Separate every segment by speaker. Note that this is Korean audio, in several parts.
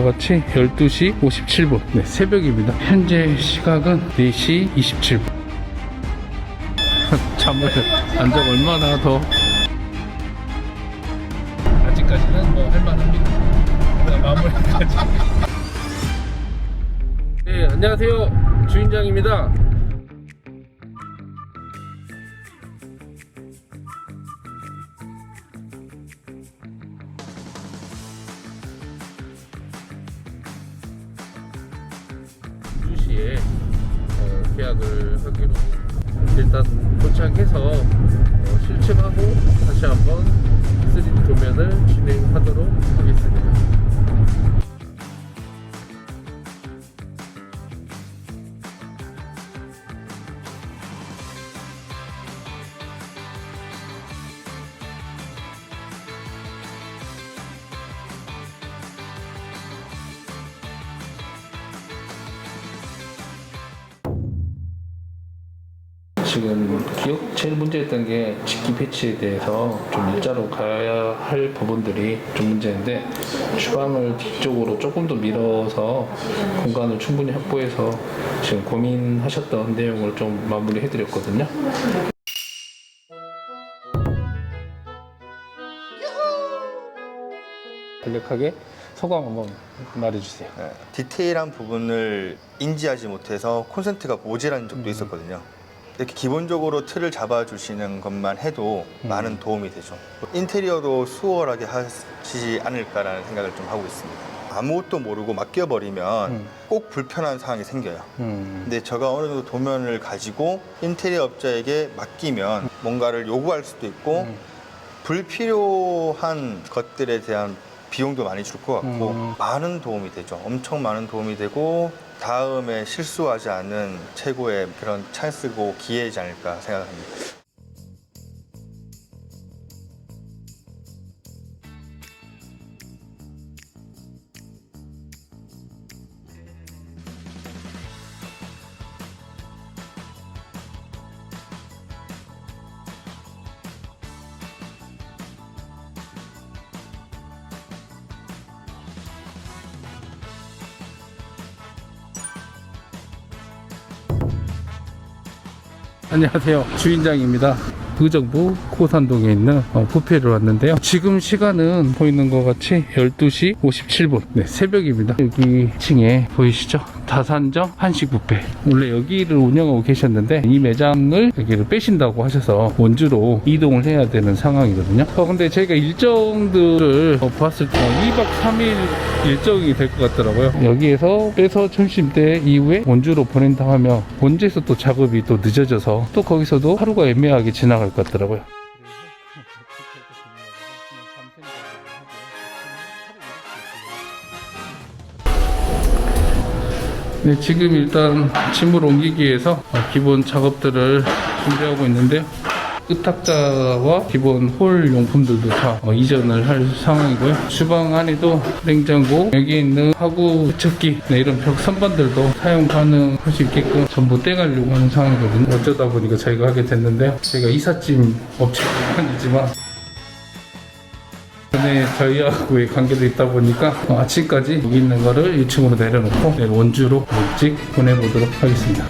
Speaker 1: 같이 12시 57분 네, 새벽입니다. 현재 시각은 4시 27분. 잠을 안 자고 얼마나 더 아직까지는 뭐 할만합니다. 마무리까지. 네, 안녕하세요. 주인장입니다. 계약을 하기로 일단 도착해서 실측하고 다시 한번 3D 도면을 진행하도록 하겠습니다. 지금 제일 문제였던 게 직기 패치에 대해서 좀 일자로 가야 할 부분들이 좀 문제인데 주방을 뒤쪽으로 조금 더 밀어서 공간을 충분히 확보해서 지금 고민하셨던 내용을 좀 마무리해 드렸거든요. 간략하게 소감 한번 말해주세요.
Speaker 2: 네, 디테일한 부분을 인지하지 못해서 콘센트가 모자란 적도 있었거든요. 이렇게 기본적으로 틀을 잡아주시는 것만 해도 많은 도움이 되죠. 인테리어도 수월하게 하시지 않을까라는 생각을 좀 하고 있습니다. 아무것도 모르고 맡겨버리면 꼭 불편한 상황이 생겨요. 근데 제가 어느 정도 도면을 가지고 인테리어 업자에게 맡기면 뭔가를 요구할 수도 있고 불필요한 것들에 대한 비용도 많이 줄 것 같고 많은 도움이 되죠. 엄청 많은 도움이 되고 다음에 실수하지 않는 최고의 그런 찬스고 기회이지 않을까 생각합니다.
Speaker 1: 안녕하세요. 주인장입니다. 의정부 고산동에 있는 뷔페를 왔는데요. 지금 시간은 보이는 것 같이 12시 57분 네, 새벽입니다. 여기 층에 보이시죠? 다산점 한식 뷔페. 원래 여기를 운영하고 계셨는데 이 매장을 여기를 빼신다고 하셔서 원주로 이동을 해야 되는 상황이거든요. 근데 저희가 일정들을 봤을 때 2박 3일 일정이 될 것 같더라고요. 여기에서 빼서 점심때 이후에 원주로 보낸다 하면 원주에서 또 작업이 또 늦어져서 또 거기서도 하루가 애매하게 지나갈 것 같더라고요. 네, 지금 일단 짐을 옮기기 위해서 기본 작업들을 준비하고 있는데요. 끄탁자와 기본 홀 용품들도 다 이전을 할 상황이고요. 주방 안에도 냉장고, 여기 있는 화구 세척기, 네, 이런 벽 선반들도 사용 가능할 수 있게끔 전부 떼가려고 하는 상황이거든요. 어쩌다 보니까 저희가 하게 됐는데요. 저희가 이삿짐 업체가 아니지만 전에 저희하고의 관계도 있다 보니까 아침까지 여기 있는 거를 2층으로 내려놓고 내일 원주로 일찍 보내보도록 하겠습니다.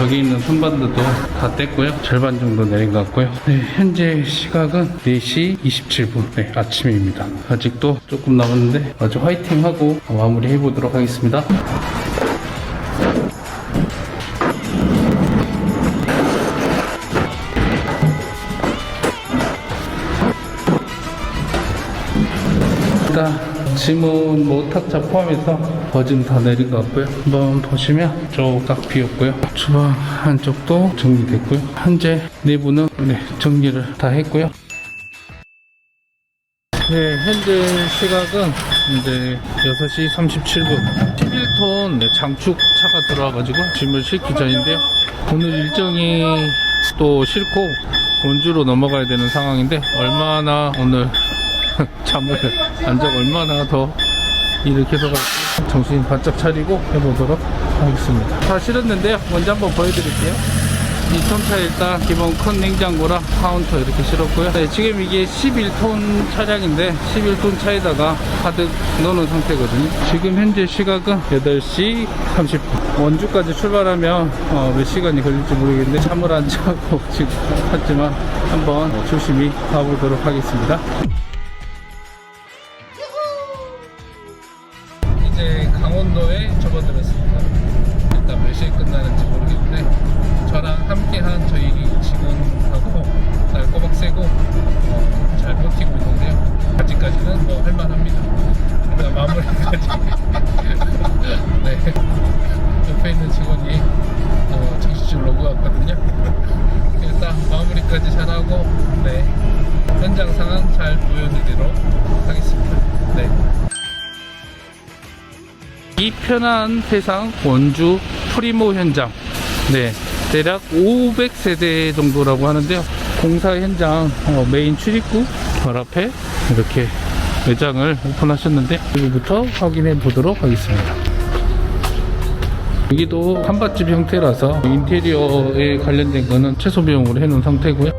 Speaker 1: 여기 있는 선반들도 다 뗐고요. 절반 정도 내린 것 같고요. 네, 현재 시각은 4시 27분 네, 아침입니다. 아직도 조금 남았는데 아주 화이팅하고 마무리 해보도록 하겠습니다. 일단 짐은 뭐 탁자 포함해서 버짐 다 내린 것 같고요. 한번 보시면 쭉 딱 비었고요. 주방 한쪽도 정리됐고요. 현재 내부는 네, 정리를 다 했고요. 네, 현재 시각은 이제 6시 37분 11톤 네, 장축 차가 들어와가지고 짐을 싣기 전인데요. 오늘 일정이 또 싫고 원주로 넘어가야 되는 상황인데 얼마나 오늘 잠을 안 자고 얼마나 더 일을 계속할지 정신 바짝 차리고 해보도록 하겠습니다. 다 실었는데요. 먼저 한번 보여드릴게요. 이 톤차 일단 기본 큰 냉장고랑 카운터 이렇게 실었고요. 네, 지금 이게 11톤 차량인데 11톤 차에다가 가득 넣어놓은 상태거든요. 지금 현재 시각은 8시 30분. 원주까지 출발하면 몇 시간이 걸릴지 모르겠는데 잠을 안 자고 지금 하지만 한번 조심히 가보도록 하겠습니다. 이제 강원도에 접어들었습니다. 일단 몇 시에 끝나는지 모르겠는데 저랑 함께한 저희 직원하고 날 꼬박 새고 잘 버티고 있는데요. 아직까지는 뭐 할만합니다. 그러다 마무리까지 네, 옆에 있는 직원이 정신줄 놓고 왔거든요. 일단 마무리까지 잘하고 네, 현장 상황 잘 보여드리도록 하겠습니다. 네. 이 편한 세상 원주 프리모 현장, 네, 대략 500세대 정도라고 하는데요. 공사 현장 메인 출입구 바로 앞에 이렇게 매장을 오픈하셨는데 여기부터 확인해 보도록 하겠습니다. 여기도 한밭집 형태라서 인테리어에 관련된 거는 최소 비용으로 해놓은 상태고요.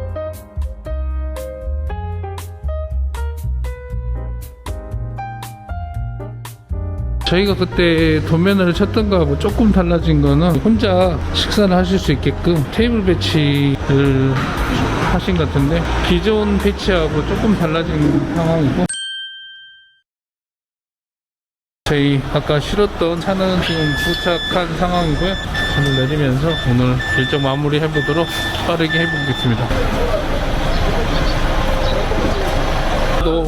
Speaker 1: 저희가 그때 도면을 쳤던 거하고 조금 달라진 거는 혼자 식사를 하실 수 있게끔 테이블 배치를 하신 것 같은데 기존 배치하고 조금 달라진 상황이고, 저희 아까 실었던 차는 지금 도착한 상황이고요. 차를 내리면서 오늘 일정 마무리 해보도록 빠르게 해보겠습니다. 또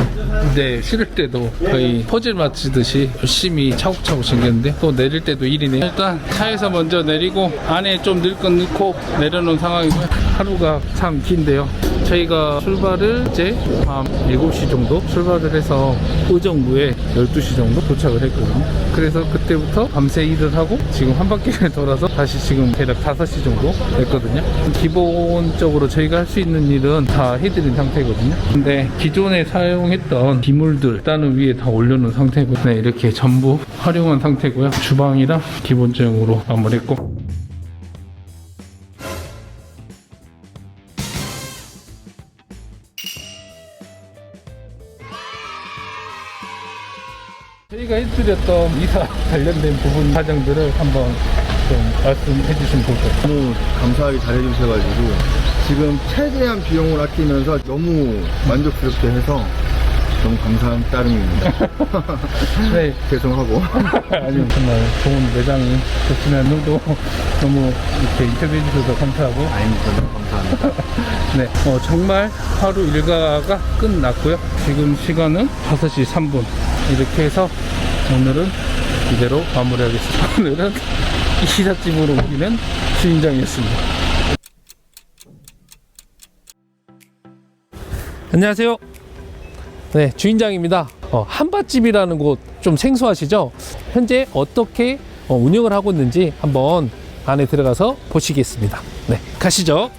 Speaker 1: 이제 실을 때도 거의 퍼즐 맞추듯이 열심히 차곡차곡 챙겼는데 또 내릴 때도 일이네요. 일단 차에서 먼저 내리고 안에 좀 넣을 건 넣고 내려놓은 상황이고요. 하루가 참 긴데요. 저희가 출발을 이제 밤 7시 정도 출발을 해서 의정부에 12시 정도 도착을 했거든요. 그래서 그때부터 밤새 일을 하고 지금 한 바퀴를 돌아서 다시 지금 대략 5시 정도 됐거든요. 기본적으로 저희가 할 수 있는 일은 다 해드린 상태거든요. 근데 기존에 사용했던 기물들 일단은 위에 다 올려놓은 상태고, 네, 이렇게 전부 활용한 상태고요. 주방이랑 기본적으로 마무리했고, 저희가 해드렸던 이사 관련된 부분 사정들을 한번 좀 말씀해 주시면 좋을 것 같아요.
Speaker 3: 너무 감사하게 잘해주셔가지고 지금 최대한 비용을 아끼면서 너무 만족스럽게 해서 너무 감사한 따름입니다.
Speaker 1: 네.
Speaker 3: 죄송하고.
Speaker 1: 아니요, 정말 좋은 매장이 좋지만 너무 이렇게 인터뷰해 주셔서 감사하고.
Speaker 3: 아닙니다. 너무 감사합니다.
Speaker 1: 네, 정말 하루 일과가 끝났고요. 지금 시간은 5시 3분. 이렇게 해서 오늘은 이대로 마무리하겠습니다. 오늘은 이삿짐으로 옮기는 주인장이었습니다.
Speaker 4: 안녕하세요. 네, 주인장입니다. 한밭집이라는 곳 좀 생소하시죠? 현재 어떻게 운영을 하고 있는지 한번 안에 들어가서 보시겠습니다. 네, 가시죠.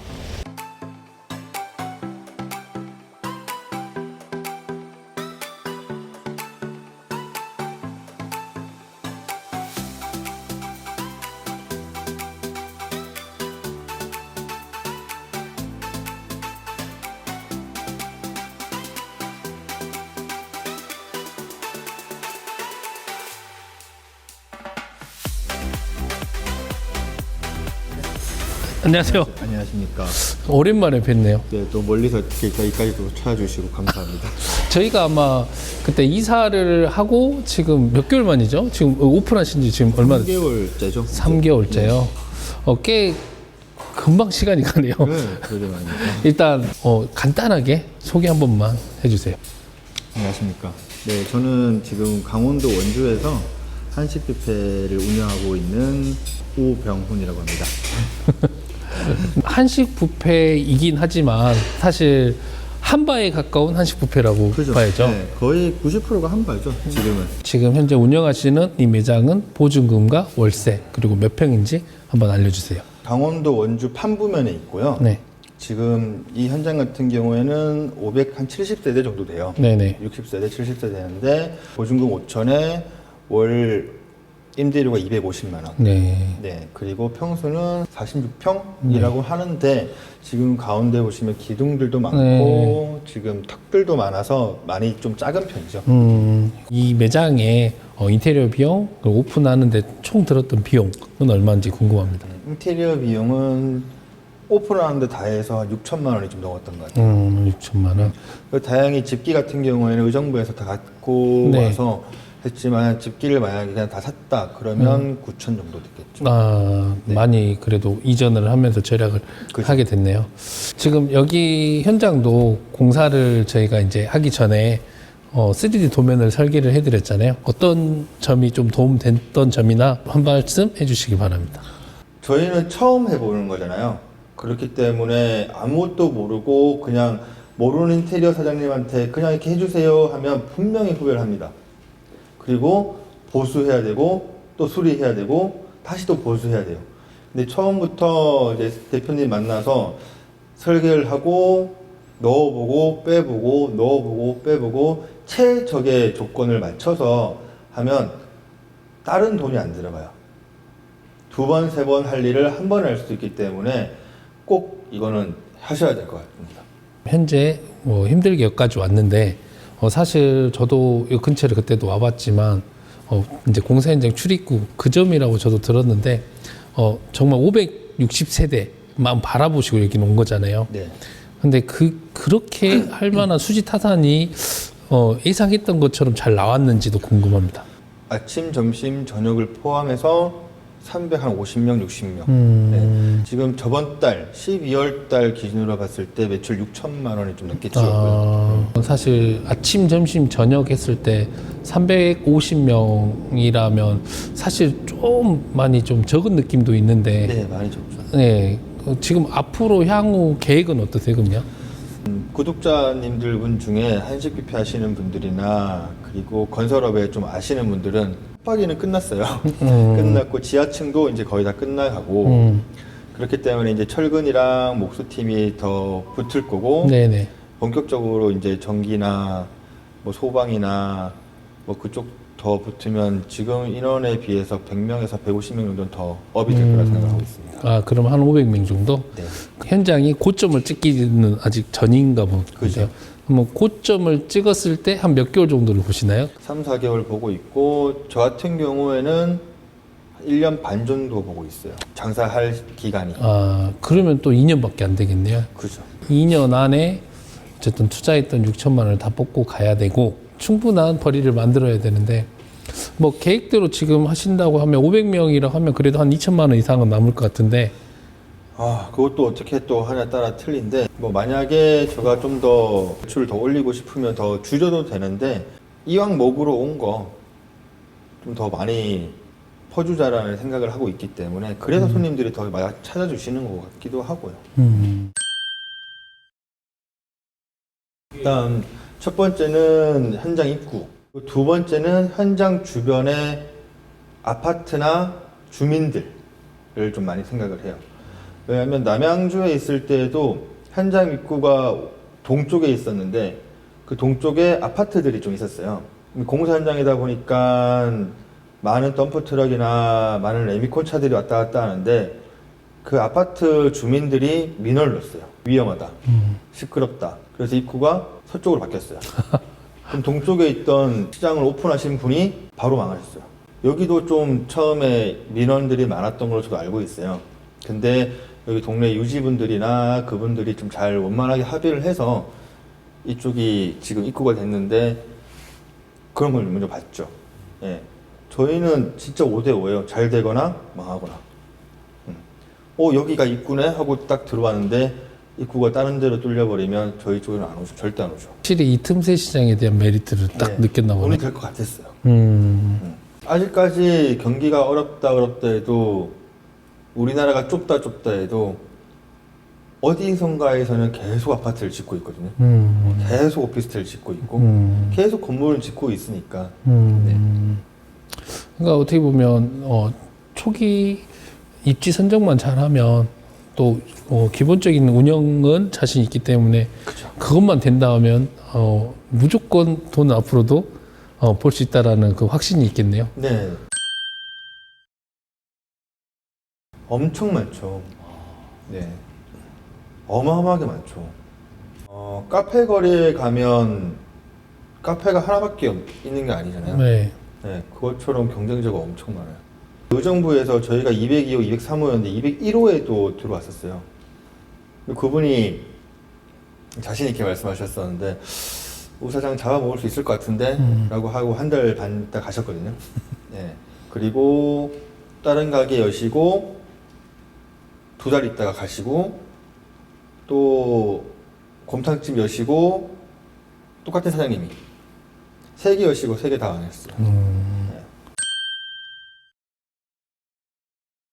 Speaker 4: 안녕하세요.
Speaker 3: 안녕하십니까.
Speaker 4: 오랜만에 뵀네요.
Speaker 3: 네, 또 멀리서 이렇게 여기까지도 찾아주시고 감사합니다.
Speaker 4: 저희가 아마 그때 이사를 하고 지금 몇 개월 만이죠? 지금 오픈하신 지 지금 얼마나 됐어요?
Speaker 3: 3개월째죠.
Speaker 4: 3개월째요. 꽤 금방 시간이 가네요.
Speaker 3: 네, 그러게 말입니다.
Speaker 4: 일단 간단하게 소개 한 번만 해주세요.
Speaker 3: 안녕하십니까. 네, 저는 지금 강원도 원주에서 한식 뷔페를 운영하고 있는 오병훈이라고 합니다.
Speaker 4: 한식 뷔페이긴 하지만 사실 한바에 가까운 한식 뷔페라고
Speaker 3: 그죠?
Speaker 4: 봐야죠.
Speaker 3: 네, 거의 90%가 한바죠, 지금은.
Speaker 4: 지금 현재 운영하시는 이 매장은 보증금과 월세 그리고 몇 평인지 한번 알려주세요.
Speaker 2: 강원도 원주 판부면에 있고요.
Speaker 4: 네,
Speaker 2: 지금 이 현장 같은 경우에는 570세대 정도 돼요.
Speaker 4: 네네.
Speaker 2: 60세대, 70세대 되는데 보증금 5천에 월 임대료가 250만 원.
Speaker 4: 네.
Speaker 2: 네, 그리고 평수는 46평이라고 하는데 지금 가운데 보시면 기둥들도 많고 지금 턱들도 많아서 많이 좀 작은 편이죠.
Speaker 4: 이 매장에 인테리어 비용, 그리고 오픈하는데 총 들었던 비용은 얼마인지 궁금합니다.
Speaker 2: 인테리어 비용은 오픈하는데 다 해서 6천만 원이 좀 넘었던 것 같아요.
Speaker 4: 6천만 원.
Speaker 2: 그 다행히 집기 같은 경우에는 의정부에서 다 갖고
Speaker 4: 네.
Speaker 2: 와서 했지만 집기를 만약에 그냥 다 샀다 그러면 9천 정도 됐겠죠.
Speaker 4: 많이 그래도 이전을 하면서 절약을
Speaker 2: 그죠.
Speaker 4: 하게 됐네요. 지금 여기 현장도 공사를 저희가 이제 하기 전에 3D 도면을 설계를 해드렸잖아요. 어떤 점이 좀 도움됐던 점이나 한 말씀 해주시기 바랍니다.
Speaker 2: 저희는 처음 해보는 거잖아요. 그렇기 때문에 아무것도 모르고 그냥 모르는 인테리어 사장님한테 그냥 이렇게 해주세요 하면 분명히 후회를 합니다. 그리고 보수해야 되고 또 수리해야 되고 다시 또 보수해야 돼요. 근데 처음부터 이제 대표님 만나서 설계를 하고 넣어보고 빼보고 넣어보고 빼보고 최적의 조건을 맞춰서 하면 다른 돈이 안 들어가요. 2번, 3번 할 일을 한 번에 할 수도 있기 때문에 꼭 이거는 하셔야 될 것 같습니다.
Speaker 4: 현재 힘들게 여기까지 왔는데 사실 저도 이 근처를 그때도 와봤지만 이제 공사 현장 출입구 그 점이라고 저도 들었는데 정말 560세대만 바라보시고 여기는 온 거잖아요.
Speaker 2: 네.
Speaker 4: 근데 그렇게 할 만한 수지 타산이 예상했던 것처럼 잘 나왔는지도 궁금합니다.
Speaker 2: 아침, 점심, 저녁을 포함해서 350명, 60명. 네. 지금 저번 달 12월 달 기준으로 봤을 때 매출 6천만 원이 좀 넘게 줄었고요.
Speaker 4: 사실 아침, 점심, 저녁 했을 때 350명이라면 사실 좀 많이 좀 적은 느낌도 있는데
Speaker 2: 네, 많이 적죠.
Speaker 4: 네, 지금 앞으로 향후 계획은 어떠세요, 그럼요?
Speaker 2: 구독자님들 분 중에 한식 뷔페 하시는 분들이나 그리고 건설업에 좀 아시는 분들은 숙박이는 끝났어요. 끝났고 지하층도 이제 거의 다 끝나가고 그렇기 때문에 이제 철근이랑 목수팀이 더 붙을 거고
Speaker 4: 네네.
Speaker 2: 본격적으로 이제 전기나 뭐 소방이나 뭐 그쪽 더 붙으면 지금 인원에 비해서 100명에서 150명 정도는 더 업이 될 거라 생각하고 있습니다.
Speaker 4: 그럼 한 500명 정도?
Speaker 2: 네.
Speaker 4: 현장이 고점을 찍기는 아직 전인가 보죠.
Speaker 2: 그죠.
Speaker 4: 그럼 고점을 찍었을 때 한 몇 개월 정도를 보시나요?
Speaker 2: 3, 4개월 보고 있고 저 같은 경우에는 1년 반 정도 보고 있어요. 장사할 기간이.
Speaker 4: 그러면 또 2년밖에 안 되겠네요.
Speaker 2: 그죠.
Speaker 4: 2년 안에 어쨌든 투자했던 6천만 원을 다 뽑고 가야 되고 충분한 벌이를 만들어야 되는데 뭐 계획대로 지금 하신다고 하면 500명이라고 하면 그래도 한 2천만 원 이상은 남을 것 같은데
Speaker 2: 그것도 어떻게 또 하냐에 따라 틀린데 뭐 만약에 제가 좀 더 매출을 더 올리고 싶으면 더 줄여도 되는데 이왕 먹으러 온 거 좀 더 많이 퍼주자라는 생각을 하고 있기 때문에 그래서 손님들이 더 많이 찾아주시는 것 같기도 하고요. 일단 첫 번째는 현장 입구, 두 번째는 현장 주변의 아파트나 주민들을 좀 많이 생각을 해요. 왜냐하면 남양주에 있을 때에도 현장 입구가 동쪽에 있었는데 그 동쪽에 아파트들이 좀 있었어요. 공사 현장이다 보니까 많은 덤프트럭이나 많은 레미콘 차들이 왔다 갔다 하는데 그 아파트 주민들이 민원을 넣었어요. 위험하다, 시끄럽다. 그래서 입구가 서쪽으로 바뀌었어요. 그럼 동쪽에 있던 시장을 오픈하신 분이 바로 망하셨어요. 여기도 좀 처음에 민원들이 많았던 걸로 저도 알고 있어요. 근데 여기 동네 유지분들이나 그분들이 좀 잘 원만하게 합의를 해서 이쪽이 지금 입구가 됐는데 그런 걸 먼저 봤죠. 예. 저희는 진짜 5대5예요. 잘 되거나 망하거나. 여기가 입구네 하고 딱 들어왔는데 입구가 다른 데로 뚫려버리면 저희 쪽에는 안 오죠. 절대 안 오죠.
Speaker 4: 확실히 이 틈새 시장에 대한 메리트를 딱 느꼈나 보네.
Speaker 2: 돈이 될 것 같았어요. 아직까지 경기가 어렵다 해도 우리나라가 좁다 해도 어디선가에서는 계속 아파트를 짓고 있거든요. 계속 오피스텔을 짓고 있고 계속 건물을 짓고 있으니까. 네.
Speaker 4: 그러니까 어떻게 보면 초기 입지 선정만 잘하면 또 기본적인 운영은 자신 있기 때문에
Speaker 2: 그쵸.
Speaker 4: 그것만 된다면 무조건 돈 앞으로도 벌 수 있다라는 그 확신이 있겠네요.
Speaker 2: 네. 엄청 많죠. 네. 어마어마하게 많죠. 카페 거리에 가면 카페가 하나밖에 있는 게 아니잖아요.
Speaker 4: 네.
Speaker 2: 네, 그것처럼 경쟁자가 엄청 많아요. 의정부에서 저희가 202호, 203호였는데 201호에도 들어왔었어요. 그분이 자신 있게 말씀하셨었는데 우 사장 잡아먹을 수 있을 것 같은데 라고 하고 한 달 반 있다 가셨거든요. 네. 그리고 다른 가게 여시고 2달 있다가 가시고 또 곰탕집 여시고 똑같은 사장님이 3개 여시고 3개 다 안 했어요. 네.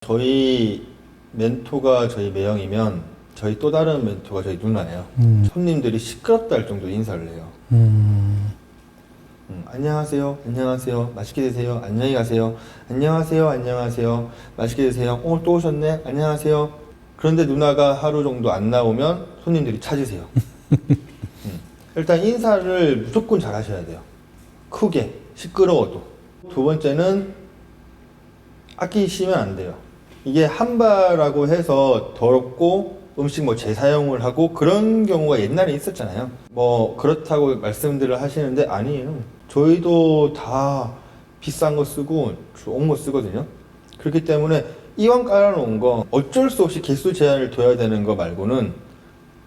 Speaker 2: 저희 멘토가 저희 매형이면 저희 또 다른 멘토가 저희 누나예요. 손님들이 시끄럽다 할 정도로 인사를 해요. 안녕하세요, 안녕하세요, 맛있게 드세요, 안녕히 가세요, 안녕하세요, 안녕하세요, 맛있게 드세요, 오늘 또 오셨네, 안녕하세요. 그런데 누나가 하루 정도 안 나오면 손님들이 찾으세요. 일단 인사를 무조건 잘 하셔야 돼요. 크게, 시끄러워도. 두 번째는 아끼시면 안 돼요. 이게 한바라고 해서 더럽고 음식 뭐 재사용을 하고 그런 경우가 옛날에 있었잖아요. 뭐 그렇다고 말씀들을 하시는데 아니에요. 저희도 다 비싼 거 쓰고 좋은 거 쓰거든요. 그렇기 때문에 이왕 깔아놓은 거 어쩔 수 없이 개수 제한을 둬야 되는 거 말고는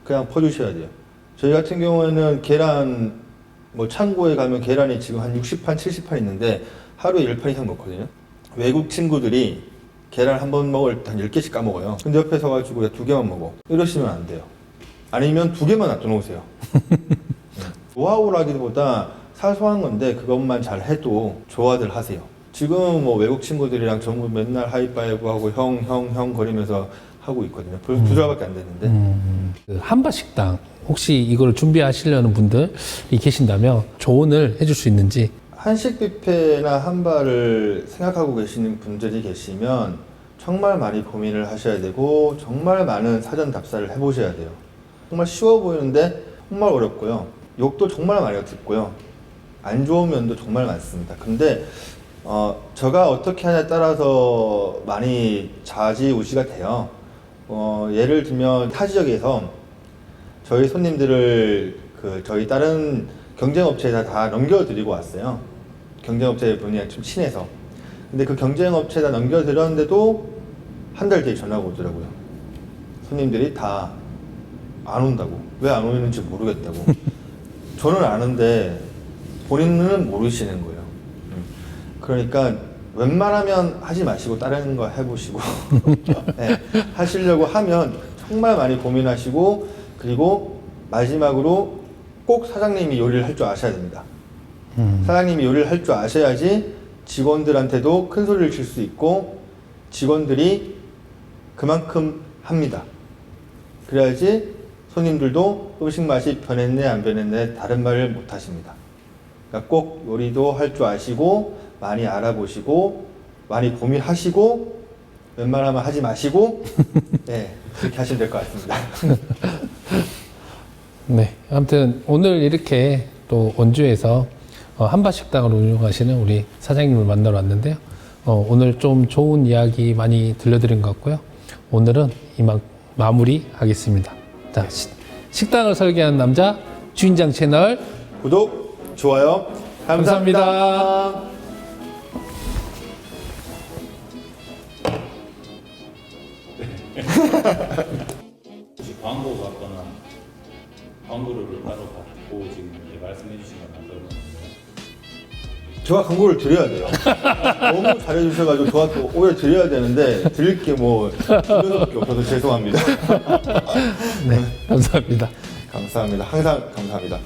Speaker 2: 그냥 퍼주셔야 돼요. 저희 같은 경우에는 계란 뭐 창고에 가면 계란이 지금 한 60판, 70판 있는데 하루에 10판 이상 먹거든요. 외국 친구들이 계란 한 번 먹을 때 한 10개씩 까먹어요. 근데 옆에 서가지고 야 2개만 먹어. 이러시면 안 돼요. 아니면 2개만 놔둬놓으세요. 노하우라기보다 사소한 건데 그것만 잘 해도 좋아들 하세요. 지금 뭐 외국 친구들이랑 전부 맨날 하이파이브 하고 형 거리면서 하고 있거든요. 벌써 2달밖에 안 됐는데.
Speaker 4: 그 한바 식당 혹시 이걸 준비하시려는 분들이 계신다면 조언을 해줄 수 있는지.
Speaker 2: 한식 뷔페나 한바를 생각하고 계시는 분들이 계시면 정말 많이 고민을 하셔야 되고 정말 많은 사전 답사를 해보셔야 돼요. 정말 쉬워 보이는데 정말 어렵고요. 욕도 정말 많이 듣고요. 안 좋은 면도 정말 많습니다. 근데 제가 어떻게 하냐에 따라서 많이 좌지우지가 돼요. 예를 들면 타 지역에서 저희 손님들을 저희 다른 경쟁업체에다 다 넘겨드리고 왔어요. 경쟁업체 분이 좀 친해서. 근데 그 경쟁업체에다 넘겨드렸는데도 한 달 뒤에 전화가 오더라고요. 손님들이 다 안 온다고. 왜 안 오는지 모르겠다고. 저는 아는데 본인은 모르시는 거예요. 그러니까 웬만하면 하지 마시고 다른 거 해보시고 네, 하시려고 하면 정말 많이 고민하시고 그리고 마지막으로 꼭 사장님이 요리를 할 줄 아셔야 됩니다. 사장님이 요리를 할 줄 아셔야지 직원들한테도 큰 소리를 칠 수 있고 직원들이 그만큼 합니다. 그래야지 손님들도 음식 맛이 변했네 안 변했네 다른 말을 못 하십니다. 그러니까 꼭 요리도 할 줄 아시고 많이 알아보시고 많이 고민하시고 웬만하면 하지 마시고 네, 그렇게 하시면 될 것 같습니다.
Speaker 4: 네, 아무튼 오늘 이렇게 또 원주에서 한바 식당을 운영하시는 우리 사장님을 만나러 왔는데요. 오늘 좀 좋은 이야기 많이 들려드린 것 같고요. 오늘은 이만 마무리하겠습니다. 자, 식당을 설계한 남자 주인장 채널
Speaker 2: 구독, 좋아요, 감사합니다.
Speaker 4: 감사합니다.
Speaker 5: 혹시 광고 받거나 광고를 따로 받고 지금 이렇게 말씀해 주신 건 어떤 건가요?
Speaker 2: 제가 광고를 드려야 돼요. 너무 잘해주셔가지고 제가 또 오히려 드려야 되는데 드릴 게 뭐 이거밖에 없어서 죄송합니다.
Speaker 4: 네, 감사합니다.
Speaker 2: 감사합니다. 항상 감사합니다.